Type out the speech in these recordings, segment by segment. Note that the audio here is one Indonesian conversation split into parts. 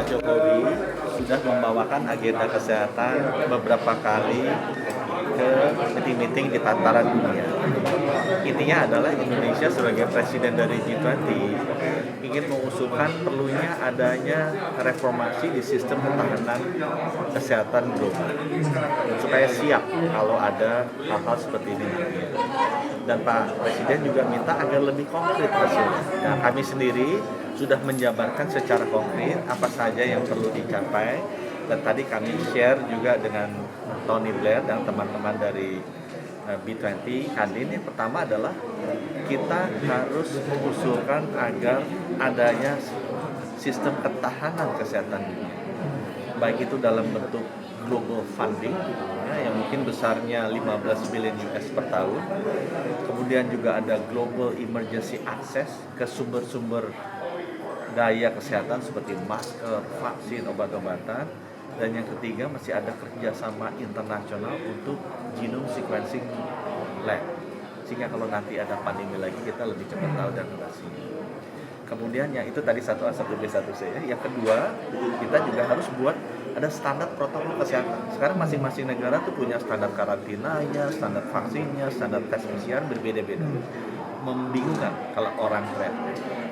Pak Jokowi sudah membawakan agenda kesehatan beberapa kali ke meeting-meeting di tataran dunia. Intinya adalah Indonesia sebagai presiden dari G20 ingin mengusulkan perlunya adanya reformasi di sistem ketahanan kesehatan global supaya siap kalau ada hal-hal seperti ini nanti. Dan Pak Presiden juga minta agar lebih konkret hasilnya. Nah, kami sendiri sudah menjabarkan secara konkret apa saja yang perlu dicapai, dan tadi kami share juga dengan Tony Blair dan teman-teman dari B20 Kadin. Yang pertama adalah kita harus mengusulkan agar adanya sistem ketahanan kesehatan dunia, baik itu dalam bentuk global funding yang mungkin besarnya 15 billion US per tahun, kemudian juga ada global emergency access ke sumber-sumber daya kesehatan seperti masker, vaksin, obat-obatan, dan yang ketiga masih ada kerjasama internasional untuk genome sequencing lab, sehingga kalau nanti ada pandemi lagi kita lebih cepat tahu dan atasinya. Kemudian yang itu tadi 1A1B1C ya. Yang kedua, kita juga harus buat ada standar protokol kesehatan. Sekarang masing-masing negara tuh punya standar karantinanya, standar vaksinnya, standar tes PCR berbeda-beda. Membingungkan kalau orang trend.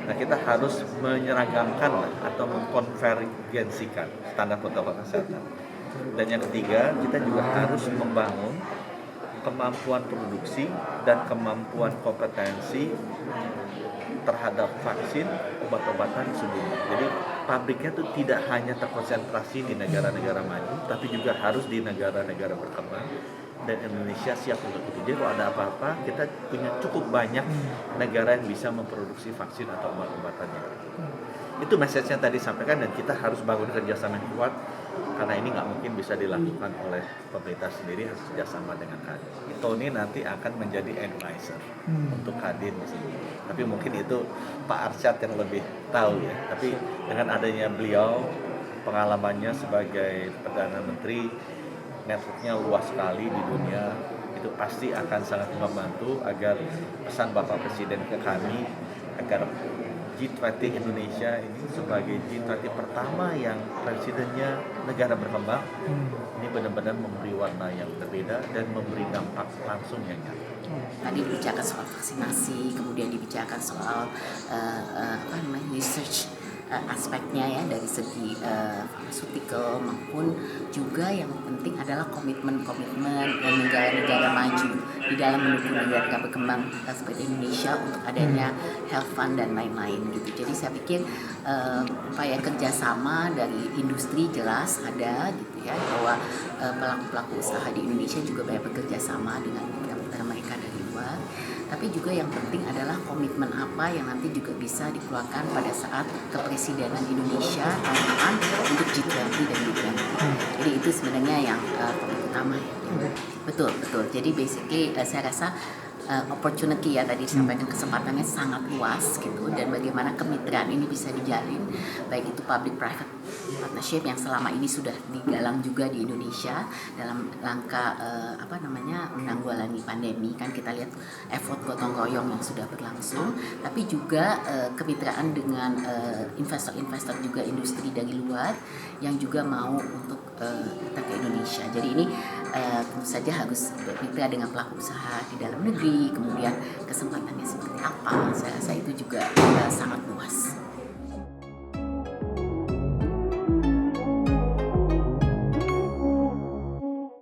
Nah, kita harus menyeragamkan atau mengkonvergensikan standar protokol kesehatan. Dan yang ketiga, kita juga harus membangun kemampuan produksi dan kemampuan kompetensi terhadap vaksin, obat-obatan sebelumnya. Jadi pabriknya itu tidak hanya terkonsentrasi di negara-negara maju, tapi juga harus di negara-negara berkembang. Dan Indonesia siap untuk itu. Jadi kalau ada apa-apa, kita punya cukup banyak negara yang bisa memproduksi vaksin atau obat-obatannya. Itu message-nya tadi sampaikan, dan kita harus bangun kerjasama yang kuat, karena ini nggak mungkin bisa dilakukan oleh pemerintah sendiri, harus kerjasama dengan Kadin. Tony nanti akan menjadi advisor untuk Kadin di sini. Tapi mungkin itu Pak Arsyad yang lebih tahu ya. Tapi dengan adanya beliau, pengalamannya sebagai Perdana Menteri, networknya luas sekali di dunia, itu pasti akan sangat membantu agar pesan Bapak Presiden ke kami agar G20 Indonesia ini sebagai G20 pertama yang presidennya negara berkembang ini benar-benar memberi warna yang berbeda dan memberi dampak langsung yang nyata. Tadi dibicarakan soal vaksinasi, kemudian dibicarakan soal research aspeknya ya, dari segi pharmaceutical, maupun juga yang penting adalah komitmen negara-negara maju di dalam mendukung negara berkembang seperti Indonesia untuk adanya health fund dan lain-lain gitu. Jadi saya pikir upaya kerjasama dari industri jelas ada gitu ya, bahwa pelaku-pelaku usaha di Indonesia juga banyak bekerja sama dengan mitra-mitra mereka dari luar. Tapi juga yang penting adalah komitmen apa yang nanti juga bisa dikeluarkan pada saat kepresidenan Indonesia tahun depan untuk G20 dan G20. Jadi itu sebenarnya yang topik utama ya. Betul. Jadi basically saya rasa opportunity ya, tadi disampaikan kesempatannya sangat luas gitu, dan bagaimana kemitraan ini bisa dijalin, baik itu public private partnership yang selama ini sudah digalang juga di Indonesia dalam rangka menanggulangi pandemi. Kan kita lihat effort gotong royong yang sudah berlangsung, tapi juga kemitraan dengan investor-investor juga industri dari luar yang juga mau untuk datang ke Indonesia. Jadi ini tentu saja harus bermitra dengan pelaku usaha di dalam negeri, kemudian kesempatannya seperti apa, saya rasa itu juga sangat luas.